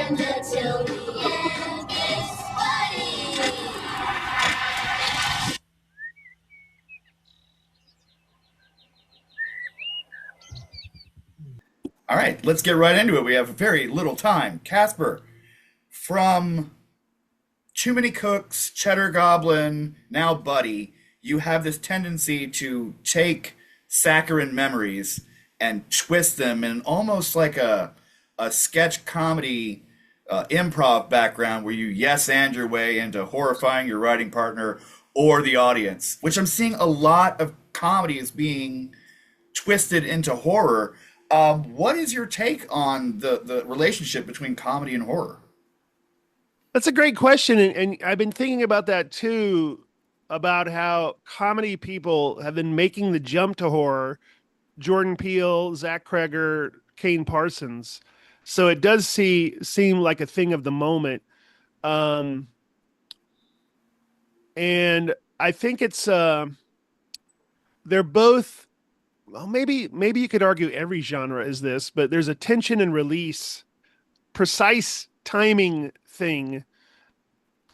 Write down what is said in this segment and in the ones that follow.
and until the end, it's funny. All right, let's get right into it. We have very little time. Casper, from Too Many Cooks, Cheddar Goblin, now Buddy, you have this tendency to take saccharine memories and twist them in almost like a sketch comedy improv background where you yes and your way into horrifying your writing partner or the audience, which I'm seeing a lot of comedies being twisted into horror. What is your take on the relationship between comedy and horror? That's a great question. And I've been thinking about that too, about how comedy people have been making the jump to horror. Jordan Peele, Zach Kreger, Kane Parsons. So it does seem like a thing of the moment. Um, and I think they're both, well, maybe you could argue every genre is this, but there's a tension and release, precise timing thing.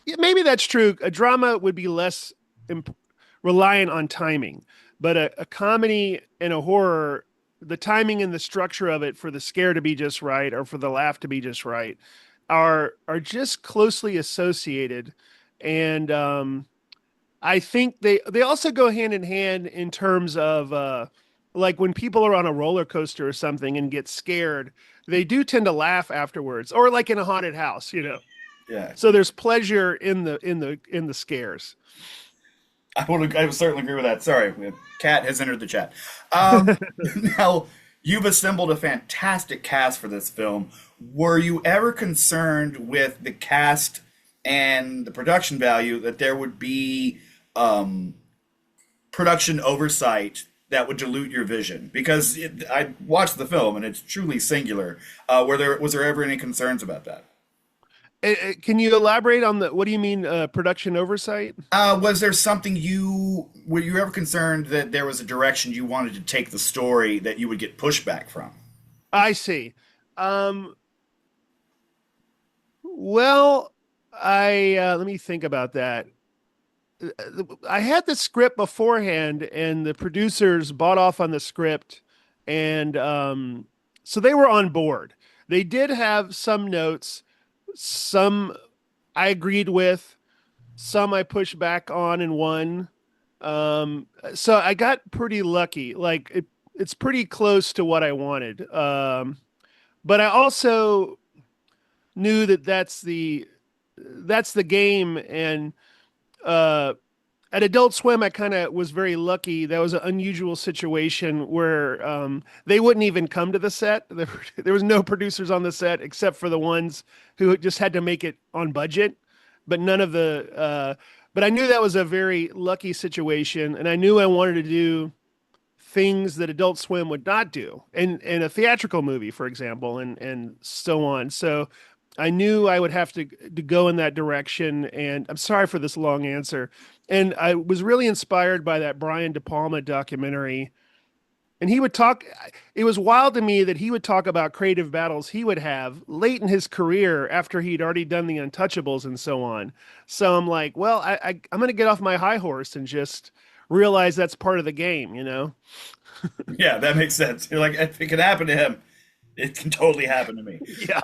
Yeah, maybe that's true. A drama would be less reliant on timing, but a comedy and a horror, the timing and the structure of it for the scare to be just right or for the laugh to be just right are just closely associated. And I think they also go hand in hand in terms of like when people are on a roller coaster or something and get scared, they do tend to laugh afterwards, or like in a haunted house. Yeah, So there's pleasure in the scares. I would certainly agree with that. Sorry, Cat has entered the chat. Now, you've assembled a fantastic cast for this film. Were you ever concerned with the cast and the production value that there would be um, production oversight that would dilute your vision? Because I watched the film and it's truly singular. Was there ever any concerns about that? Can you elaborate on what do you mean production oversight? Was there something were you ever concerned that there was a direction you wanted to take the story that you would get pushback from? I see. Um, well, I let me think about that. I had the script beforehand, and the producers bought off on the script, and so they were on board. They did have some notes, some I agreed with, some I pushed back on and won. So I got pretty lucky. Like it's pretty close to what I wanted. But I also knew that that's the game, and uh, at Adult Swim, I kind of was very lucky. That was an unusual situation where they wouldn't even come to the set. There was no producers on the set except for the ones who just had to make it on budget, but none of the. But I knew that was a very lucky situation, and I knew I wanted to do things that Adult Swim would not do, and a theatrical movie, for example, and so on. So I knew I would have to go in that direction. And I'm sorry for this long answer. And I was really inspired by that Brian De Palma documentary. And he would talk, it was wild to me that he would talk about creative battles he would have late in his career after he'd already done the Untouchables and so on. So I'm like, well, I'm going to get off my high horse and just realize that's part of the game. Yeah, that makes sense. You're like, if it can happen to him, it can totally happen to me. Yeah.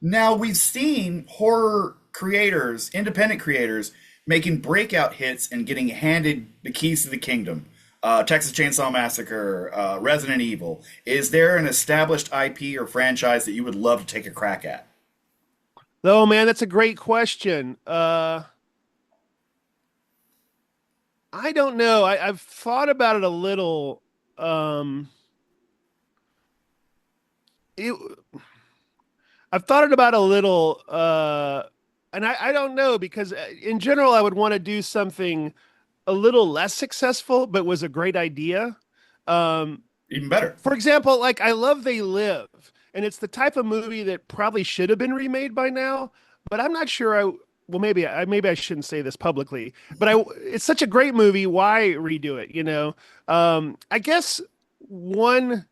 Now we've seen horror creators, independent creators, making breakout hits and getting handed the keys to the kingdom. Texas Chainsaw Massacre, Resident Evil. Is there an established IP or franchise that you would love to take a crack at? Oh man, that's a great question. I don't know. I've thought about it a little. Um, it, I've thought it about a little, and I don't know because in general I would want to do something a little less successful, but was a great idea. Um, Even better. for example, like I love They Live, and it's the type of movie that probably should have been remade by now, but I'm not sure. Well, maybe I shouldn't say this publicly, but it's such a great movie. Why redo it? I guess one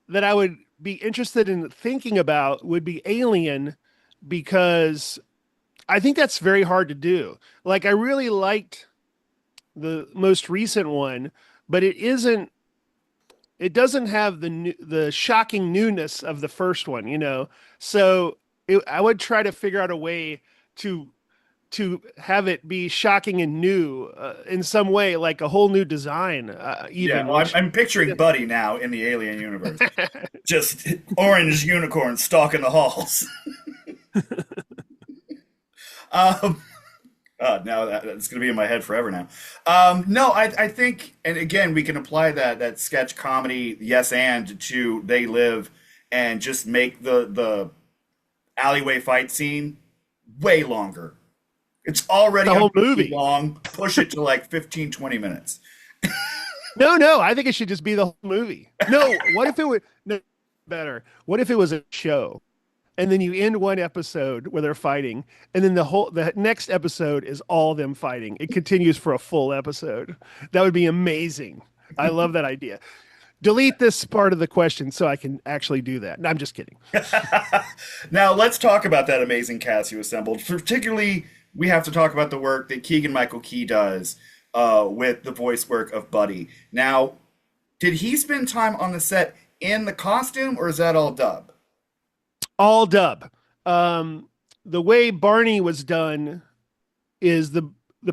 that I would be interested in thinking about would be Alien, because I think that's very hard to do. Like I really liked the most recent one, but it doesn't have the shocking newness of the first one, you know. So I would try to figure out a way to have it be shocking and new in some way, like a whole new design, Yeah, even well, I'm, which. I'm picturing Buddy now in the Alien universe. Just orange unicorn stalking the halls. Um, now that's going to be in my head forever now. No, I think, and again, we can apply that sketch comedy, yes, and to They Live, and just make the alleyway fight scene way longer. It's already The whole unbearably movie. long. Push it to like 15, 20 minutes. No, no, I think it should just be the whole movie. No, what if it would no, better? What if it was a show? And then you end one episode where they're fighting, and then the next episode is all them fighting. It continues for a full episode. That would be amazing. I love that idea. Delete this part of the question so I can actually do that. No, I'm just kidding. Now let's talk about that amazing cast you assembled. Particularly, we have to talk about the work that Keegan-Michael Key does with the voice work of Buddy. Now, did he spend time on the set in the costume, or is that all dub? All dub. The way Barney was done is the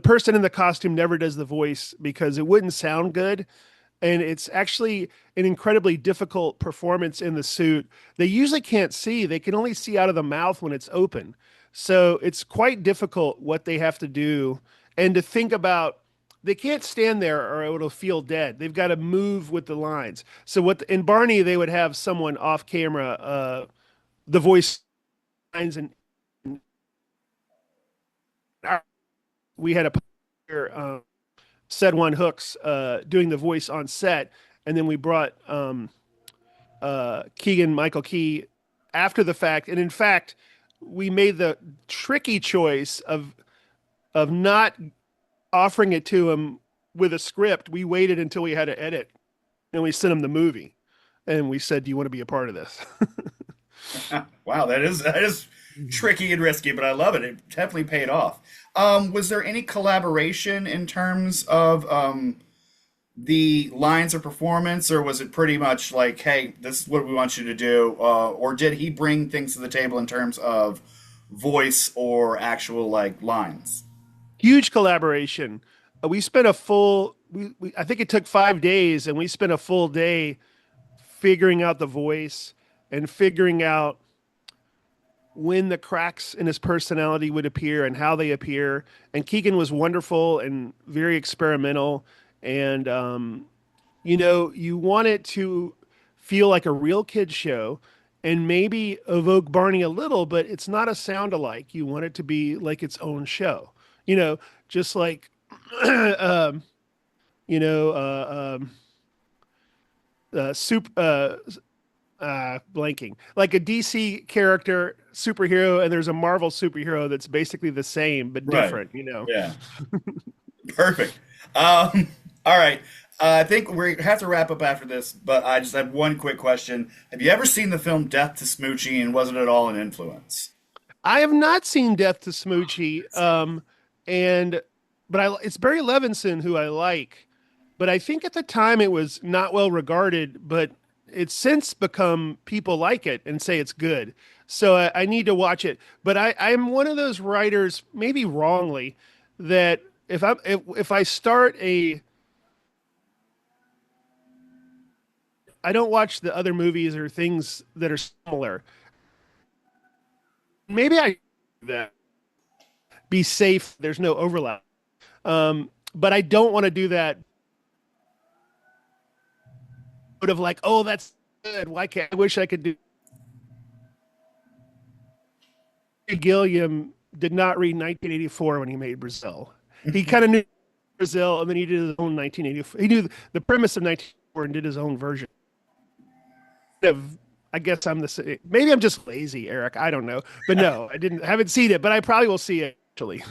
person in the costume never does the voice because it wouldn't sound good. And it's actually an incredibly difficult performance in the suit. They usually can't see, they can only see out of the mouth when it's open. So it's quite difficult what they have to do. And to think about, they can't stand there or it'll feel dead. They've got to move with the lines. So in Barney, they would have someone off camera, the voice lines, and we had a said one Hooks doing the voice on set, and then we brought Keegan-Michael Key after the fact. And in fact, we made the tricky choice of not offering it to him with a script. We waited until we had to edit, and we sent him the movie, and we said, "Do you want to be a part of this?" Wow, that is tricky and risky, but I love it. It definitely paid off. Was there any collaboration in terms of the lines of performance, or was it pretty much like, "Hey, this is what we want you to do," or did he bring things to the table in terms of voice or actual like lines? Huge collaboration. We spent a full, I think it took 5 days, and we spent a full day figuring out the voice and figuring out when the cracks in his personality would appear and how they appear. And Keegan was wonderful and very experimental. And, you want it to feel like a real kid show and maybe evoke Barney a little, but it's not a sound alike. You want it to be like its own show, just like, um, you know, soup, blanking like a DC character superhero, and there's a Marvel superhero that's basically the same but Right. different. Yeah. Perfect. All right. I think we have to wrap up after this, but I just have one quick question. Have you ever seen the film Death to Smoochie, and was it at all an influence? I have not seen Death to Smoochie, and but it's Barry Levinson who I like, but I think at the time it was not well regarded, but it's since become people like it and say it's good. So I need to watch it. But I'm one of those writers, maybe wrongly, that if I start I don't watch the other movies or things that are similar. Maybe I do that be safe. There's no overlap. But I don't want to do that. Sort of like, oh, that's good. Why can't I wish I could do? Gilliam did not read 1984 when he made Brazil. He kind of knew Brazil, and then he did his own 1984. He knew the premise of 1984 and did his own version. I guess I'm the same. Maybe I'm just lazy, Eric. I don't know, but no, I haven't seen it, but I probably will see it actually.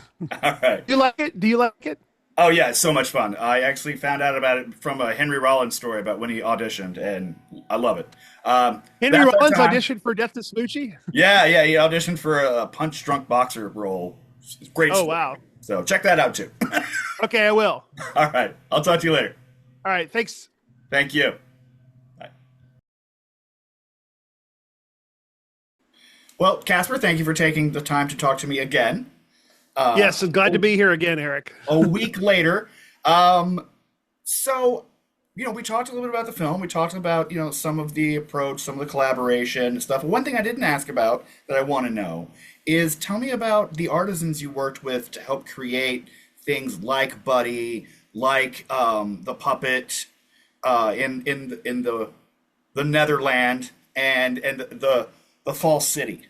All right. Do you like it? Do you like it? Oh yeah, it's so much fun. I actually found out about it from a Henry Rollins story about when he auditioned, and I love it. Henry That's our Rollins time. auditioned for Death to Smoochie. Yeah, yeah, he auditioned for a punch drunk boxer role. Great Oh story. wow. So check that out too. Okay, I will. All right, I'll talk to you later. All right, thanks. Thank you. Bye. Well, Casper, thank you for taking the time to talk to me again. Yes, I'm glad to be here again, Eric. A week later. Um, so, we talked a little bit about the film. We talked about, some of the approach, some of the collaboration and stuff. One thing I didn't ask about that I want to know is tell me about the artisans you worked with to help create things like Buddy, like the puppet in the Netherland and the false city.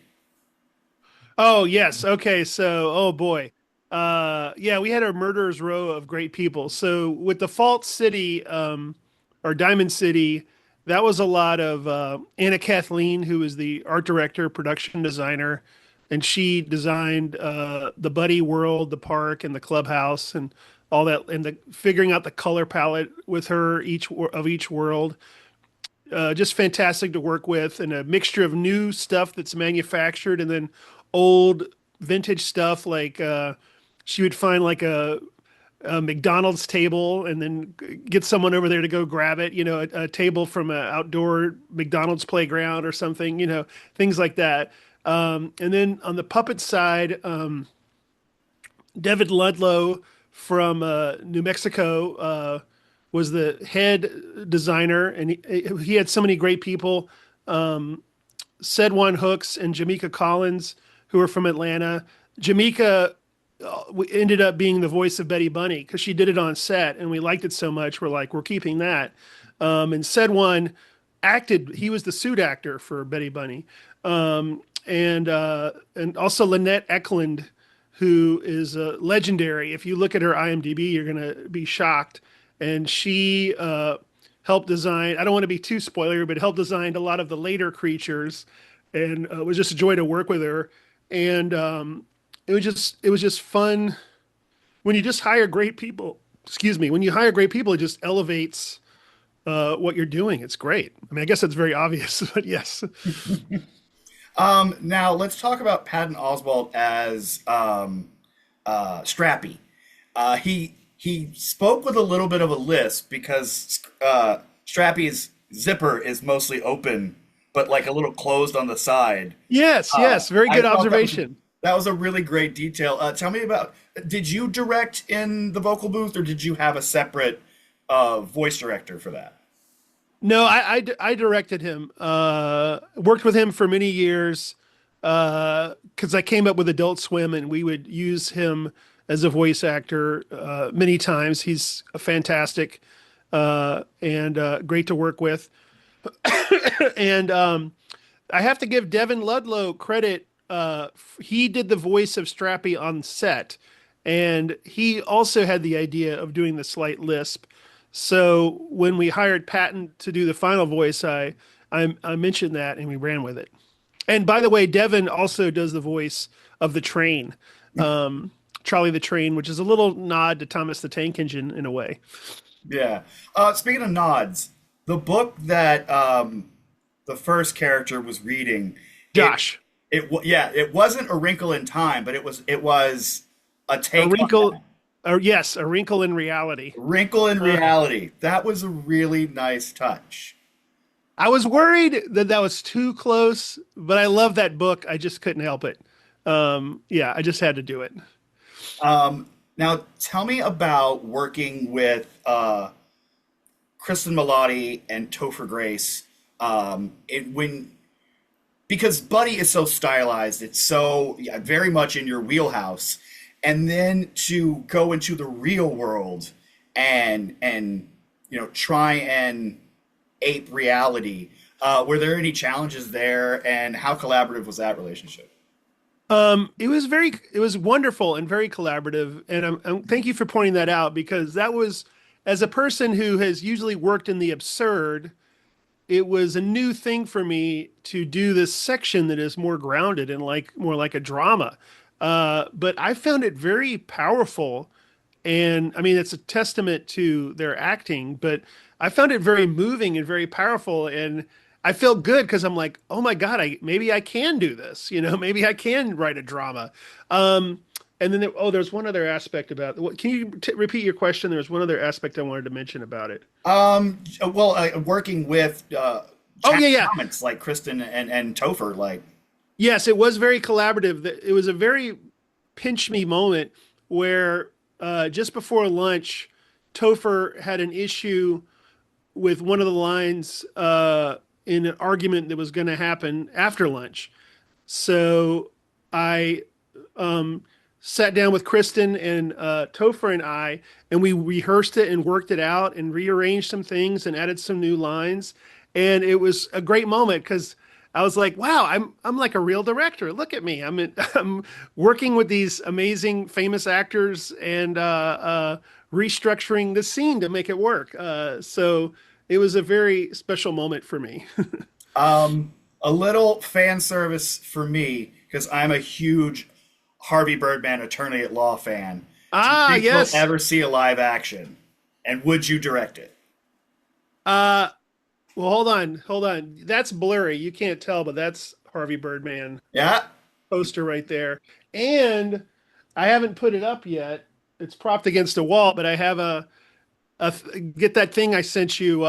Oh, yes. Okay. So, oh boy. Yeah, we had a murderer's row of great people. So with the Fault City, or Diamond City, that was a lot of Anna Kathleen, who is the art director, production designer, and she designed the Buddy World, the park, and the clubhouse, and all that, and the figuring out the color palette with her each world. Just fantastic to work with, and a mixture of new stuff that's manufactured and then old vintage stuff. Like she would find like a McDonald's table and then get someone over there to go grab it. A table from an outdoor McDonald's playground or something. Things like that. And then on the puppet side, David Ludlow from New Mexico was the head designer, and he had so many great people. Sedwan Hooks and Jamaica Collins, who are from Atlanta. Jamaica ended up being the voice of Betty Bunny because she did it on set, and we liked it so much. We're like, we're keeping that. And Sedwan acted; he was the suit actor for Betty Bunny, and also Lynette Eklund, who is legendary. If you look at her IMDb, you're gonna be shocked. And she helped design. I don't want to be too spoilery, but helped design a lot of the later creatures, and it was just a joy to work with her. And it was just fun when you just hire great people. Excuse me, when you hire great people, it just elevates what you're doing. It's great. I mean, I guess that's very obvious, but yes. Now let's talk about Patton Oswalt as Strappy. He spoke with a little bit of a lisp because Strappy's zipper is mostly open, but like a little closed on the side. Yes, yes, very I good thought observation. that was a really great detail. Tell me about, did you direct in the vocal booth or did you have a separate voice director for that? No, I directed him. Worked with him for many years because I came up with Adult Swim, and we would use him as a voice actor many times. He's a fantastic and great to work with. And I have to give Devin Ludlow credit. He did the voice of Strappy on set, and he also had the idea of doing the slight lisp. So when we hired Patton to do the final voice, I mentioned that, and we ran with it. And by the way, Devin also does the voice of the train, um, Charlie the Train, which is a little nod to Thomas the Tank Engine in a way. Yeah. Speaking of nods, the book that the first character was reading, it Josh, yeah, it wasn't A Wrinkle in Time, but it was a a take on wrinkle, that. or yes, a wrinkle in reality. Wrinkle in Reality. That was a really nice touch. I was worried that that was too close, but I love that book. I just couldn't help it. Yeah, I just had to do it. Now, tell me about working with Kristen Milotti and Topher Grace. When because Buddy is so stylized, it's so yeah, very much in your wheelhouse, and then to go into the real world and try and ape reality. Were there any challenges there, and how collaborative was that relationship? It was wonderful and very collaborative. And thank you for pointing that out because that was, as a person who has usually worked in the absurd, it was a new thing for me to do this section that is more grounded and like more like a drama. But I found it very powerful And I mean, it's a testament to their acting, but I found it very moving and very powerful. And I felt good because I'm like, oh my God, maybe I can do this. Maybe I can write a drama. Um, and then there's one other aspect about can you repeat your question? There's one other aspect I wanted to mention about it. Well, working with Oh chat yeah, yeah. comments like Kristen and Topher, like, Yes, it was very collaborative. It was a very pinch me moment where just before lunch, Topher had an issue with one of the lines in an argument that was going to happen after lunch. So I sat down with Kristen and Topher and and we rehearsed it and worked it out and rearranged some things and added some new lines. And it was a great moment because I was like, "Wow, I'm like a real director. Look at me. I'm working with these amazing, famous actors and restructuring the scene to make it work." So it was a very special moment for me. a little fan service for me because I'm a huge Harvey Birdman Attorney at Law fan. Do you Ah, think we'll yes. ever see a live action? And would you direct it? Uh, well, hold on. That's blurry. You can't tell, but that's Harvey Birdman Yeah. poster right there. And I haven't put it up yet. It's propped against a wall, but I have get that thing I sent you,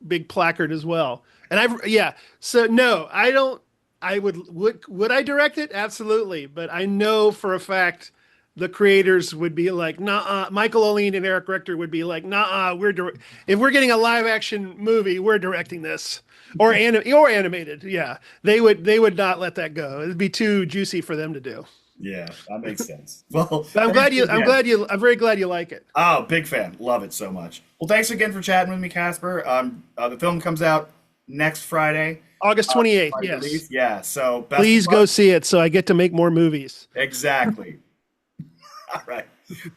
big placard as well. And yeah. So no, I don't. I would I direct it? Absolutely. But I know for a fact the creators would be like, nah. Michael Oline and Eric Richter would be like, nah. If we're getting a live action movie, we're directing this or animated. Yeah, they would not let that go. It'd be too juicy for them to do. Yeah, that makes sense. Well, But thanks again. I'm very glad you like it. Oh, big fan. Love it so much. Well, thanks again for chatting with me, Casper. The film comes out next Friday. August 28th. By Yes. release. Yeah, so best of Please luck. go see it so I get to make more movies. Exactly. All right.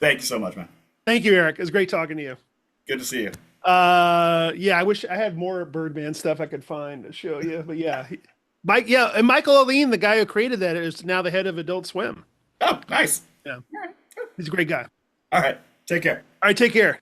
Thank you so much, man. Thank you, Eric. It was great talking to you. Good to see you. Yeah, I wish I had more Birdman stuff I could find to show you. But yeah, and Michael Oline, the guy who created that, is now the head of Adult Swim. Oh, nice. Yeah, he's a great guy. All right. Take care. All right, take care.